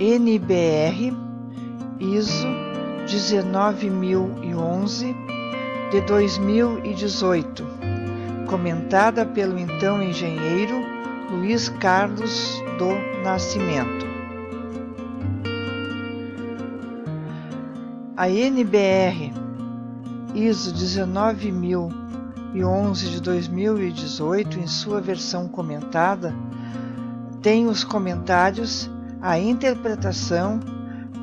NBR ISO 19011 de 2018, comentada pelo então engenheiro Luiz Carlos do Nascimento. A NBR ISO 19011 de 2018, em sua versão comentada, tem os comentários, a interpretação,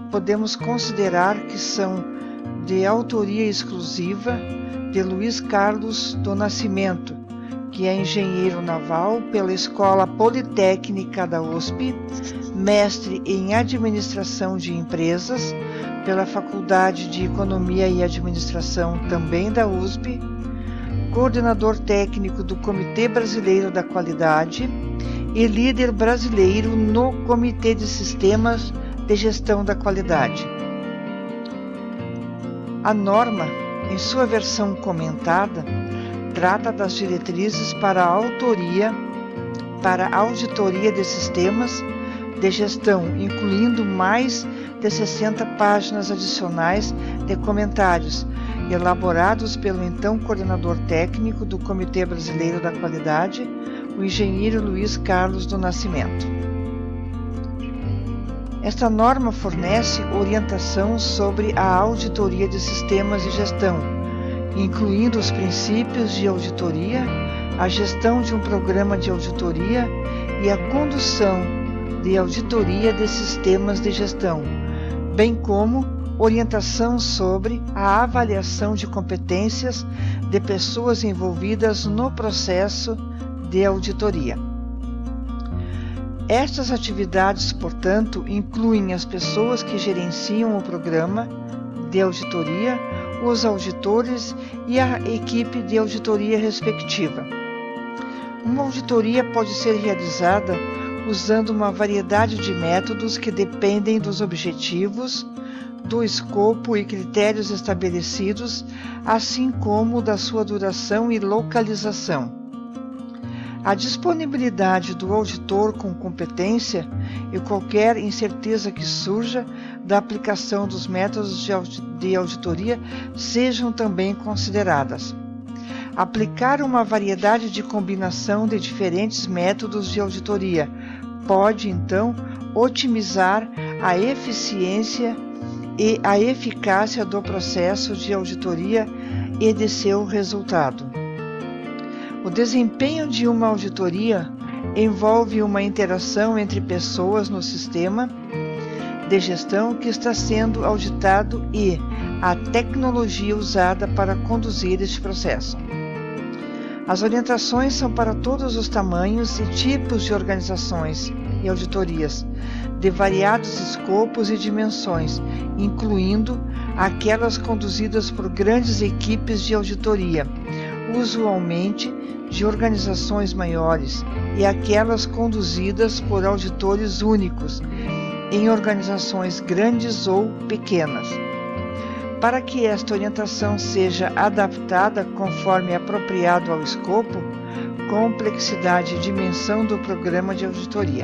podemos considerar que são de autoria exclusiva de Luiz Carlos do Nascimento, que é engenheiro naval pela Escola Politécnica da USP, mestre em Administração de Empresas pela Faculdade de Economia e Administração também da USP, coordenador técnico do Comitê Brasileiro da Qualidade e líder brasileiro no Comitê de Sistemas de Gestão da Qualidade. A norma, em sua versão comentada, trata das diretrizes para a auditoria de sistemas de gestão, incluindo mais de 60 páginas adicionais de comentários, elaborados pelo então coordenador técnico do Comitê Brasileiro da Qualidade, o engenheiro Luiz Carlos do Nascimento. Esta norma fornece orientação sobre a auditoria de sistemas de gestão, incluindo os princípios de auditoria, a gestão de um programa de auditoria e a condução de auditoria de sistemas de gestão, bem como orientação sobre a avaliação de competências de pessoas envolvidas no processo de auditoria. Estas atividades, portanto, incluem as pessoas que gerenciam o programa de auditoria, os auditores e a equipe de auditoria respectiva. Uma auditoria pode ser realizada usando uma variedade de métodos que dependem dos objetivos, do escopo e critérios estabelecidos, assim como da sua duração e localização. A disponibilidade do auditor com competência e qualquer incerteza que surja da aplicação dos métodos de auditoria sejam também consideradas. Aplicar uma variedade de combinação de diferentes métodos de auditoria pode, então, otimizar a eficiência e a eficácia do processo de auditoria e de seu resultado. O desempenho de uma auditoria envolve uma interação entre pessoas no sistema de gestão que está sendo auditado e a tecnologia usada para conduzir este processo. As orientações são para todos os tamanhos e tipos de organizações e auditorias, de variados escopos e dimensões, incluindo aquelas conduzidas por grandes equipes de auditoria, usualmente de organizações maiores, e aquelas conduzidas por auditores únicos, em organizações grandes ou pequenas. Para que esta orientação seja adaptada conforme apropriado ao escopo, complexidade e dimensão do programa de auditoria.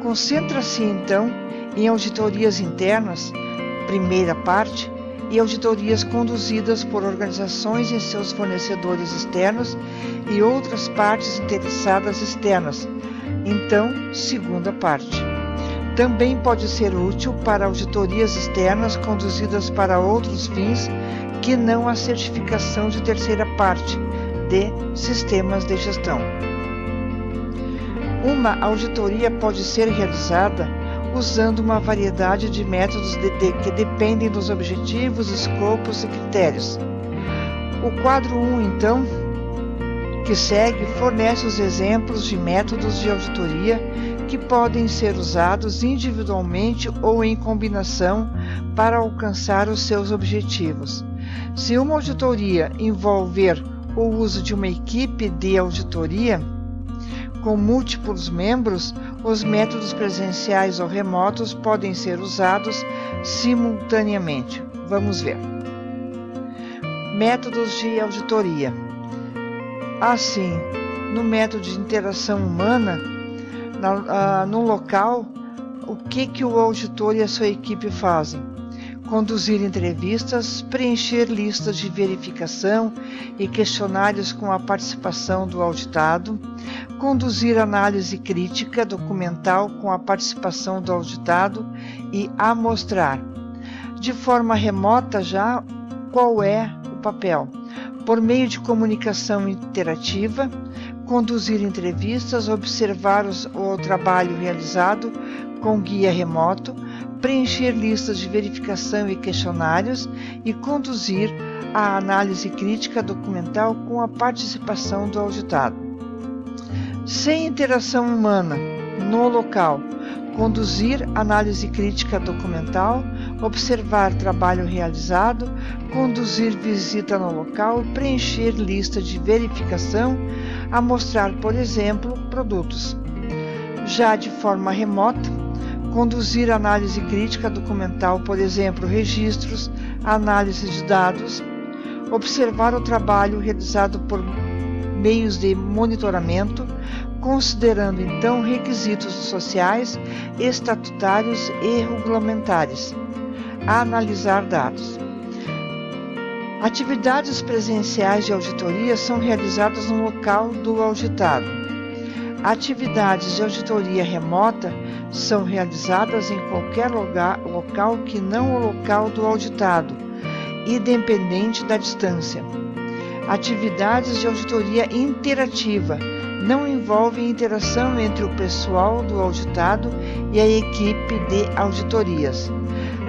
Concentra-se, então, em auditorias internas, primeira parte, e auditorias conduzidas por organizações e seus fornecedores externos e outras partes interessadas externas, então, segunda parte. Também pode ser útil para auditorias externas conduzidas para outros fins que não a certificação de terceira parte de sistemas de gestão. Uma auditoria pode ser realizada usando uma variedade de métodos que dependem dos objetivos, escopos e critérios. O quadro 1, então, que segue, fornece os exemplos de métodos de auditoria que podem ser usados individualmente ou em combinação para alcançar os seus objetivos. Se uma auditoria envolver o uso de uma equipe de auditoria com múltiplos membros, os métodos presenciais ou remotos podem ser usados simultaneamente. Vamos ver. Métodos de auditoria. Assim, no método de interação humana, no local, o que o auditor e a sua equipe fazem? Conduzir entrevistas, preencher listas de verificação e questionários com a participação do auditado, conduzir análise crítica documental com a participação do auditado e amostrar. De forma remota já, qual é o papel? Por meio de comunicação interativa, conduzir entrevistas, observar o trabalho realizado com guia remoto, preencher listas de verificação e questionários e conduzir a análise crítica documental com a participação do auditado. Sem interação humana, no local, conduzir análise crítica documental, observar trabalho realizado, conduzir visita no local, preencher lista de verificação, amostrar, por exemplo, produtos. Já de forma remota, conduzir análise crítica documental, por exemplo, registros, análise de dados, observar o trabalho realizado por meios de monitoramento, considerando então requisitos sociais, estatutários e regulamentares, analisar dados. Atividades presenciais de auditoria são realizadas no local do auditado. Atividades de auditoria remota são realizadas em qualquer local que não o local do auditado, independente da distância. Atividades de auditoria interativa não envolvem interação entre o pessoal do auditado e a equipe de auditorias.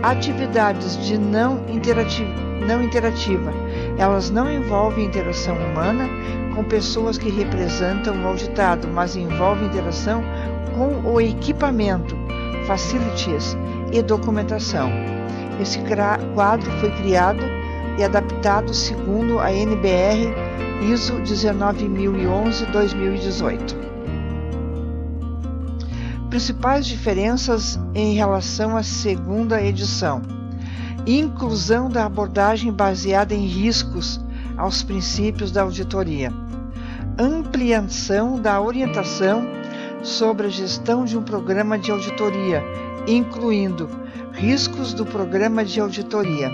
Atividades de não interativa, elas não envolvem interação humana com pessoas que representam o auditado, mas envolvem interação com o equipamento, facilities e documentação. Esse quadro foi criado e adaptado segundo a NBR ISO 19011-2018. Principais diferenças em relação à segunda edição: inclusão da abordagem baseada em riscos aos princípios da auditoria, ampliação da orientação sobre a gestão de um programa de auditoria, incluindo riscos do programa de auditoria,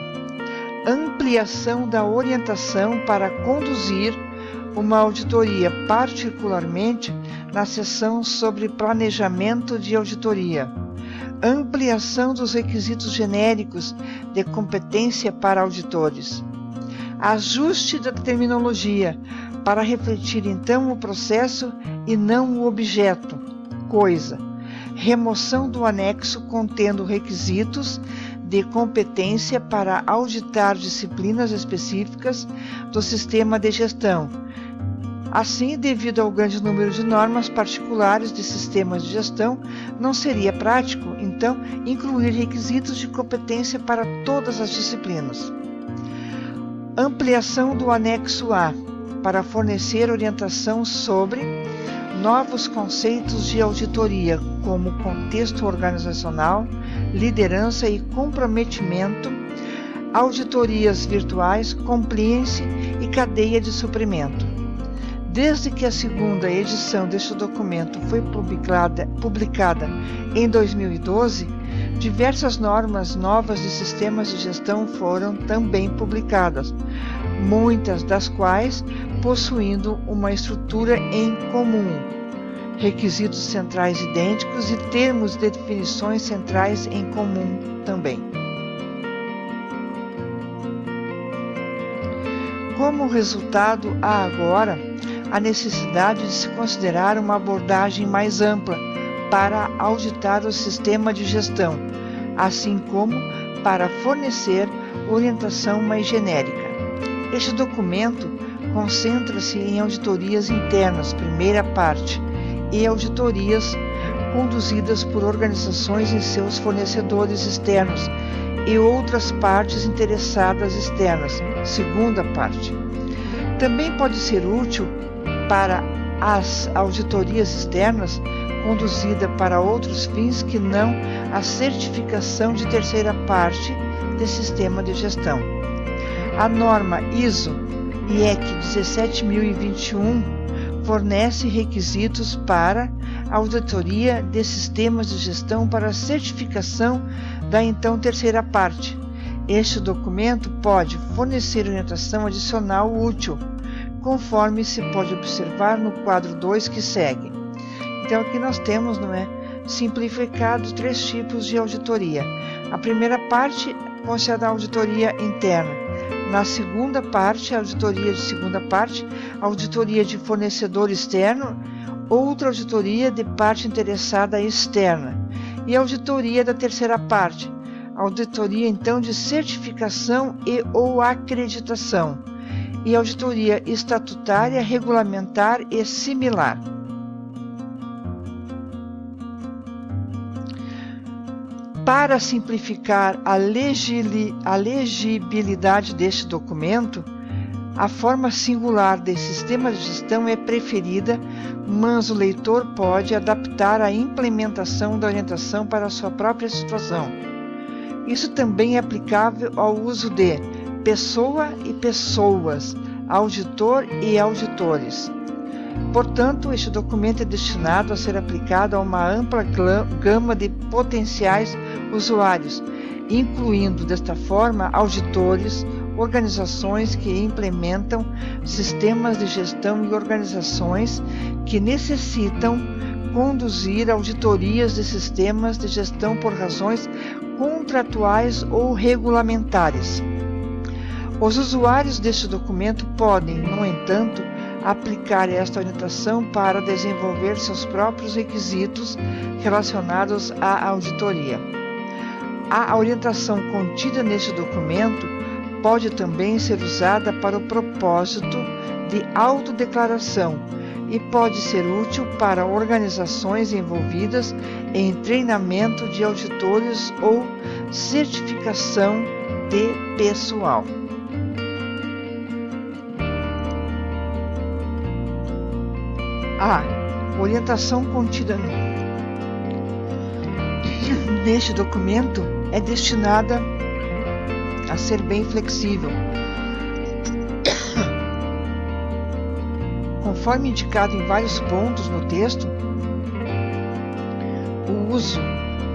ampliação da orientação para conduzir uma auditoria, particularmente na seção sobre planejamento de auditoria, ampliação dos requisitos genéricos de competência para auditores, ajuste da terminologia para refletir então o processo e não o objeto, coisa, remoção do anexo contendo requisitos de competência para auditar disciplinas específicas do sistema de gestão. Assim, devido ao grande número de normas particulares de sistemas de gestão, não seria prático, então, incluir requisitos de competência para todas as disciplinas. Ampliação do anexo A, para fornecer orientação sobre novos conceitos de auditoria, como contexto organizacional, liderança e comprometimento, auditorias virtuais, compliance e cadeia de suprimento. Desde que a segunda edição deste documento foi publicada em 2012, diversas normas novas de sistemas de gestão foram também publicadas, muitas das quais possuindo uma estrutura em comum, requisitos centrais idênticos e termos de definições centrais em comum também. Como resultado, há agora a necessidade de se considerar uma abordagem mais ampla para auditar o sistema de gestão, assim como para fornecer orientação mais genérica. Este documento concentra-se em auditorias internas, primeira parte, e auditorias conduzidas por organizações e seus fornecedores externos e outras partes interessadas externas, segunda parte. Também pode ser útil para as auditorias externas conduzida para outros fins que não a certificação de terceira parte de sistema de gestão. A norma ISO IEC 17021 fornece requisitos para a auditoria de sistemas de gestão para certificação da então terceira parte. Este documento pode fornecer orientação adicional útil, conforme se pode observar no quadro 2 que segue. Então aqui nós temos, simplificado 3 tipos de auditoria. A primeira parte consta da auditoria interna. Na segunda parte, a auditoria de segunda parte, auditoria de fornecedor externo, outra auditoria de parte interessada externa e auditoria da terceira parte, auditoria então de certificação e ou acreditação e auditoria estatutária, regulamentar e similar. Para simplificar a legibilidade deste documento, a forma singular de sistema de gestão é preferida, mas o leitor pode adaptar a implementação da orientação para a sua própria situação. Isso também é aplicável ao uso de pessoa e pessoas, auditor e auditores. Portanto, este documento é destinado a ser aplicado a uma ampla gama de potenciais usuários, incluindo, desta forma, auditores, organizações que implementam sistemas de gestão e organizações que necessitam conduzir auditorias de sistemas de gestão por razões contratuais ou regulamentares. Os usuários deste documento podem, no entanto, aplicar esta orientação para desenvolver seus próprios requisitos relacionados à auditoria. A orientação contida neste documento pode também ser usada para o propósito de autodeclaração e pode ser útil para organizações envolvidas em treinamento de auditores ou certificação de pessoal. A orientação contida neste documento é destinada a ser bem flexível. Conforme indicado em vários pontos no texto, o uso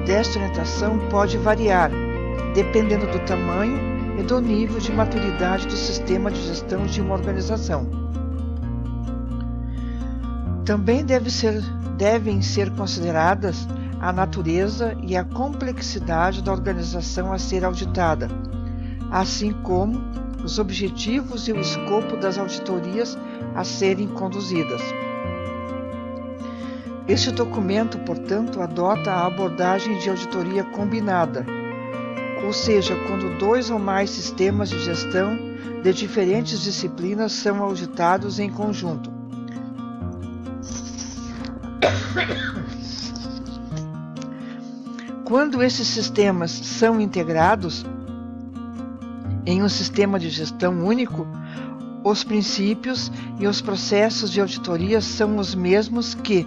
desta orientação pode variar, dependendo do tamanho e do nível de maturidade do sistema de gestão de uma organização. Também devem ser consideradas a natureza e a complexidade da organização a ser auditada, assim como os objetivos e o escopo das auditorias a serem conduzidas. Este documento, portanto, adota a abordagem de auditoria combinada, ou seja, quando 2 ou mais sistemas de gestão de diferentes disciplinas são auditados em conjunto. Quando esses sistemas são integrados em um sistema de gestão único, os princípios e os processos de auditoria são os mesmos que,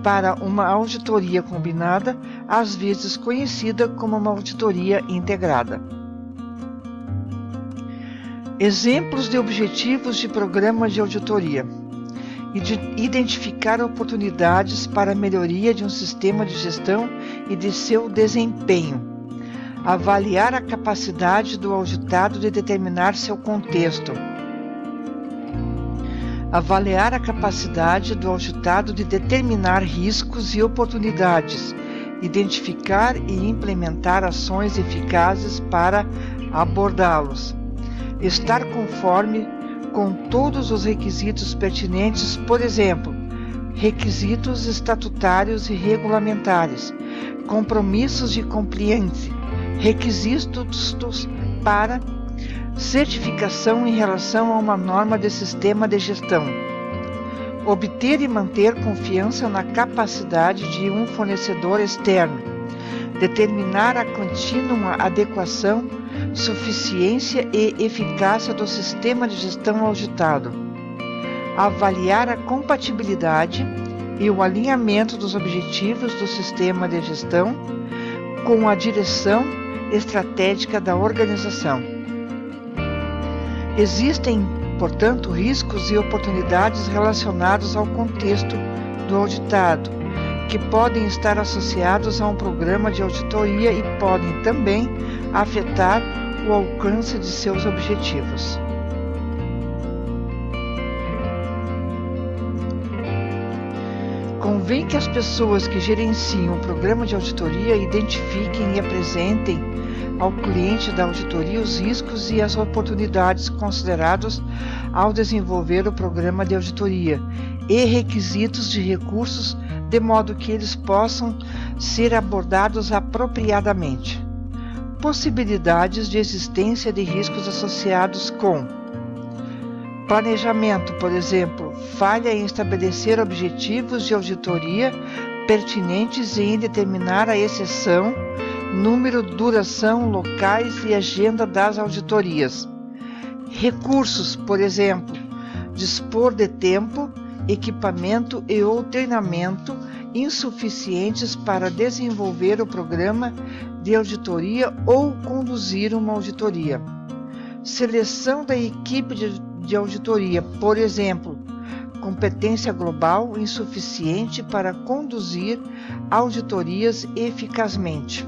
para uma auditoria combinada, às vezes conhecida como uma auditoria integrada. Exemplos de objetivos de programa de auditoria. Identificar oportunidades para a melhoria de um sistema de gestão e de seu desempenho. Avaliar a capacidade do auditado de determinar seu contexto. Avaliar a capacidade do auditado de determinar riscos e oportunidades. Identificar e implementar ações eficazes para abordá-los. Estar conforme com todos os requisitos pertinentes, por exemplo, requisitos estatutários e regulamentares, compromissos de compliance, requisitos para certificação em relação a uma norma de sistema de gestão. Obter e manter confiança na capacidade de um fornecedor externo. Determinar a contínua adequação, suficiência e eficácia do sistema de gestão auditado. Avaliar a compatibilidade e o alinhamento dos objetivos do sistema de gestão com a direção estratégica da organização. Existem, portanto, riscos e oportunidades relacionados ao contexto do auditado, que podem estar associados a um programa de auditoria e podem também afetar o alcance de seus objetivos. Convém que as pessoas que gerenciam o programa de auditoria identifiquem e apresentem ao cliente da auditoria os riscos e as oportunidades considerados ao desenvolver o programa de auditoria e requisitos de recursos, de modo que eles possam ser abordados apropriadamente. Possibilidades de existência de riscos associados com planejamento, por exemplo, falha em estabelecer objetivos de auditoria pertinentes e em determinar a exceção, número, duração, locais e agenda das auditorias. Recursos, por exemplo, dispor de tempo, equipamento e ou treinamento insuficientes para desenvolver o programa de auditoria ou conduzir uma auditoria. Seleção da equipe de auditoria, por exemplo, competência global insuficiente para conduzir auditorias eficazmente.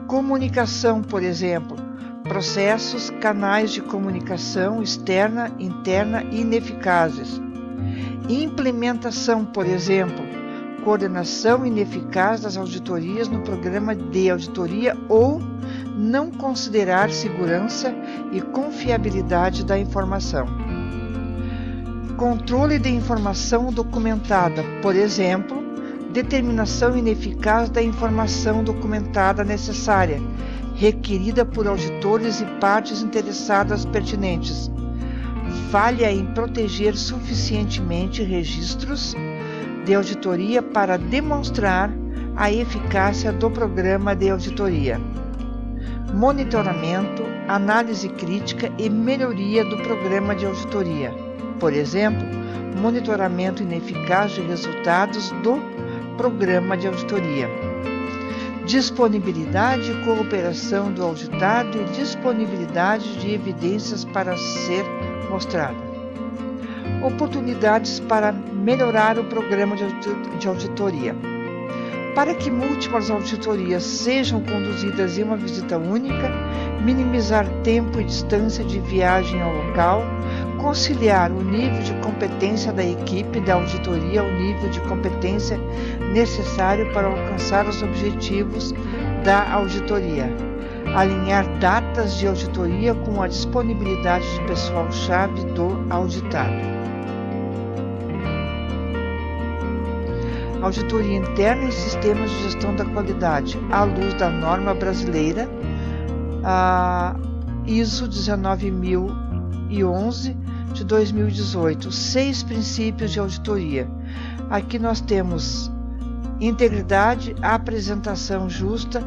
Comunicação, por exemplo, processos, canais de comunicação externa, interna ineficazes. Implementação, por exemplo, coordenação ineficaz das auditorias no programa de auditoria ou não considerar segurança e confiabilidade da informação. Controle de informação documentada, por exemplo, determinação ineficaz da informação documentada necessária, requerida por auditores e partes interessadas pertinentes. Falha em proteger suficientemente registros de auditoria para demonstrar a eficácia do programa de auditoria. Monitoramento, análise crítica e melhoria do programa de auditoria. Por exemplo, monitoramento ineficaz de resultados do programa de auditoria. Disponibilidade e cooperação do auditado e disponibilidade de evidências para ser mostrada. Oportunidades para melhorar o programa de auditoria. Para que múltiplas auditorias sejam conduzidas em uma visita única, minimizar tempo e distância de viagem ao local, conciliar o nível de competência da equipe da auditoria ao nível de competência necessário para alcançar os objetivos da auditoria, alinhar datas de auditoria com a disponibilidade de pessoal-chave do auditado. Auditoria interna em sistemas de gestão da qualidade, à luz da norma brasileira, a ISO 19011 de 2018, 6 princípios de auditoria. Aqui nós temos integridade, apresentação justa,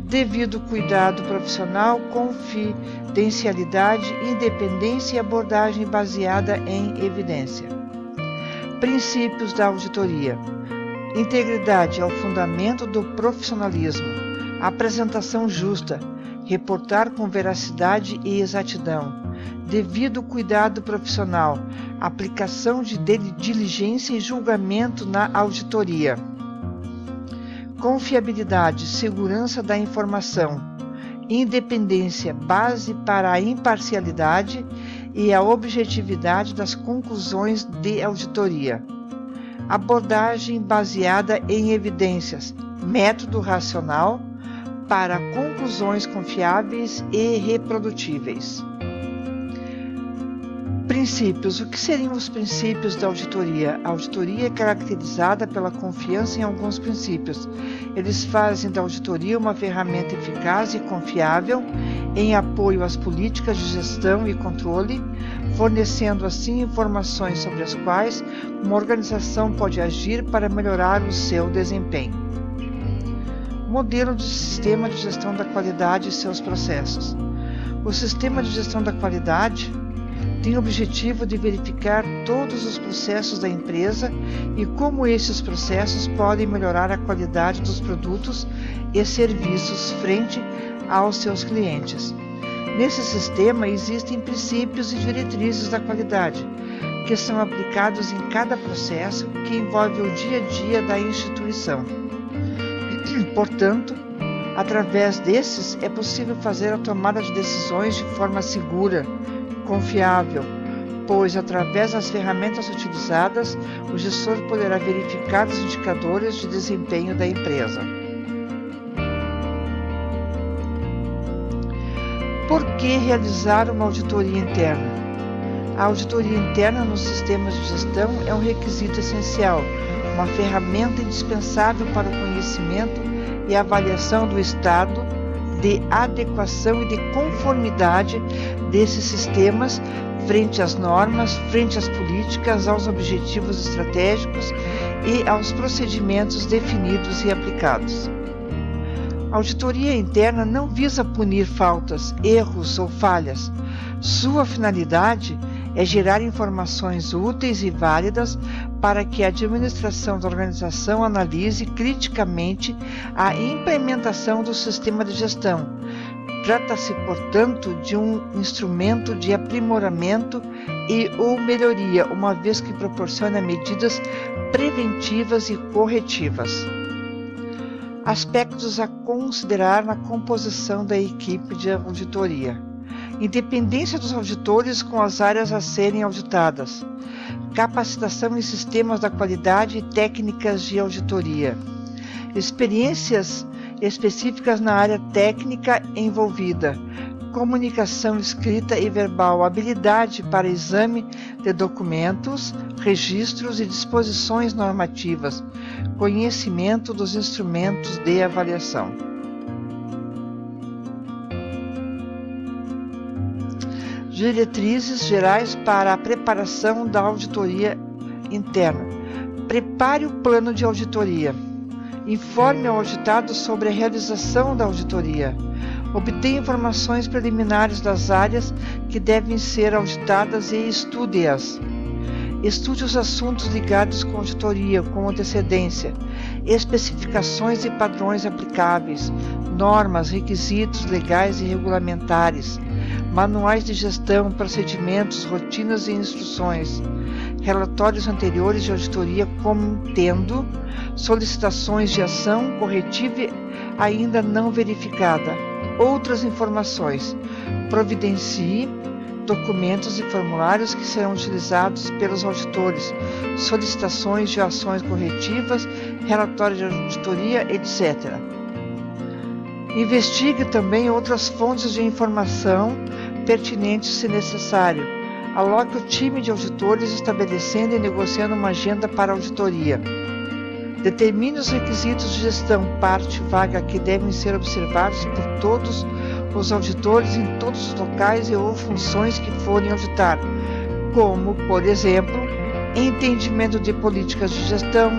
devido cuidado profissional, confidencialidade, independência e abordagem baseada em evidência. Princípios da auditoria. Integridade é o fundamento do profissionalismo. Apresentação justa, reportar com veracidade e exatidão. Devido cuidado profissional, aplicação de diligência e julgamento na auditoria. Confiabilidade, segurança da informação. Independência, base para a imparcialidade e a objetividade das conclusões de auditoria. Abordagem baseada em evidências, método racional para conclusões confiáveis e reprodutíveis. Princípios. O que seriam os princípios da auditoria? A auditoria é caracterizada pela confiança em alguns princípios. Eles fazem da auditoria uma ferramenta eficaz e confiável em apoio às políticas de gestão e controle, fornecendo assim informações sobre as quais uma organização pode agir para melhorar o seu desempenho. Modelo de sistema de gestão da qualidade e seus processos. O sistema de gestão da qualidade tem o objetivo de verificar todos os processos da empresa e como esses processos podem melhorar a qualidade dos produtos e serviços frente aos seus clientes. Nesse sistema existem princípios e diretrizes da qualidade, que são aplicados em cada processo que envolve o dia a dia da instituição. Portanto, através desses é possível fazer a tomada de decisões de forma segura, confiável, pois através das ferramentas utilizadas, o gestor poderá verificar os indicadores de desempenho da empresa. Por que realizar uma auditoria interna? A auditoria interna nos sistemas de gestão é um requisito essencial, uma ferramenta indispensável para o conhecimento e avaliação do estado de adequação e de conformidade desses sistemas frente às normas, frente às políticas, aos objetivos estratégicos e aos procedimentos definidos e aplicados. A auditoria interna não visa punir faltas, erros ou falhas. Sua finalidade é gerar informações úteis e válidas para que a administração da organização analise criticamente a implementação do sistema de gestão. Trata-se, portanto, de um instrumento de aprimoramento e ou melhoria, uma vez que proporciona medidas preventivas e corretivas. Aspectos a considerar na composição da equipe de auditoria: independência dos auditores com as áreas a serem auditadas, capacitação em sistemas da qualidade e técnicas de auditoria, experiências específicas na área técnica envolvida, comunicação escrita e verbal, habilidade para exame de documentos, registros e disposições normativas, conhecimento dos instrumentos de avaliação. Diretrizes gerais para a preparação da auditoria interna. Prepare o plano de auditoria. Informe ao auditado sobre a realização da auditoria. Obtenha informações preliminares das áreas que devem ser auditadas e estude-as. Estude os assuntos ligados com a auditoria com antecedência, especificações e padrões aplicáveis, normas, requisitos legais e regulamentares, manuais de gestão, procedimentos, rotinas e instruções, relatórios anteriores de auditoria contendo solicitações de ação corretiva ainda não verificada. Outras informações. Providencie documentos e formulários que serão utilizados pelos auditores, solicitações de ações corretivas, relatórios de auditoria, etc. Investigue também outras fontes de informação pertinentes se necessário. Aloque o time de auditores estabelecendo e negociando uma agenda para a auditoria. Determine os requisitos de gestão, parte vaga que devem ser observados por todos os auditores em todos os locais e ou funções que forem auditar, como, por exemplo, entendimento de políticas de gestão,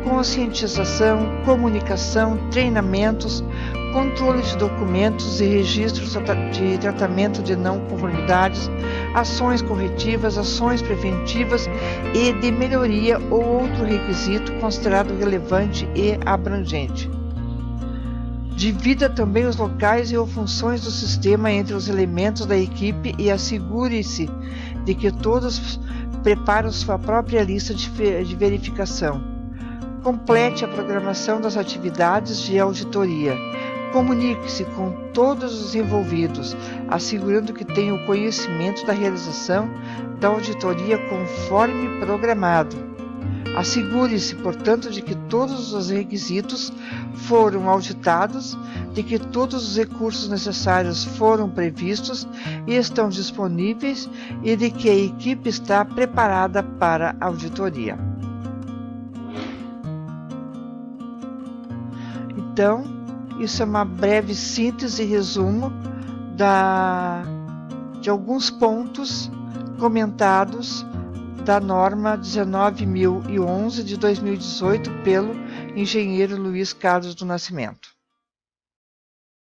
conscientização, comunicação, treinamentos, controle de documentos e registros de tratamento de não conformidades, ações corretivas, ações preventivas e de melhoria ou outro requisito considerado relevante e abrangente. Divida também os locais e ou funções do sistema entre os elementos da equipe e assegure-se de que todos preparam sua própria lista de verificação. Complete a programação das atividades de auditoria. Comunique-se com todos os envolvidos, assegurando que tenham o conhecimento da realização da auditoria conforme programado. Assegure-se, portanto, de que todos os requisitos foram auditados, de que todos os recursos necessários foram previstos e estão disponíveis e de que a equipe está preparada para a auditoria. Então, isso é uma breve síntese e resumo de alguns pontos comentados da norma 19.011 de 2018 pelo engenheiro Luiz Carlos do Nascimento.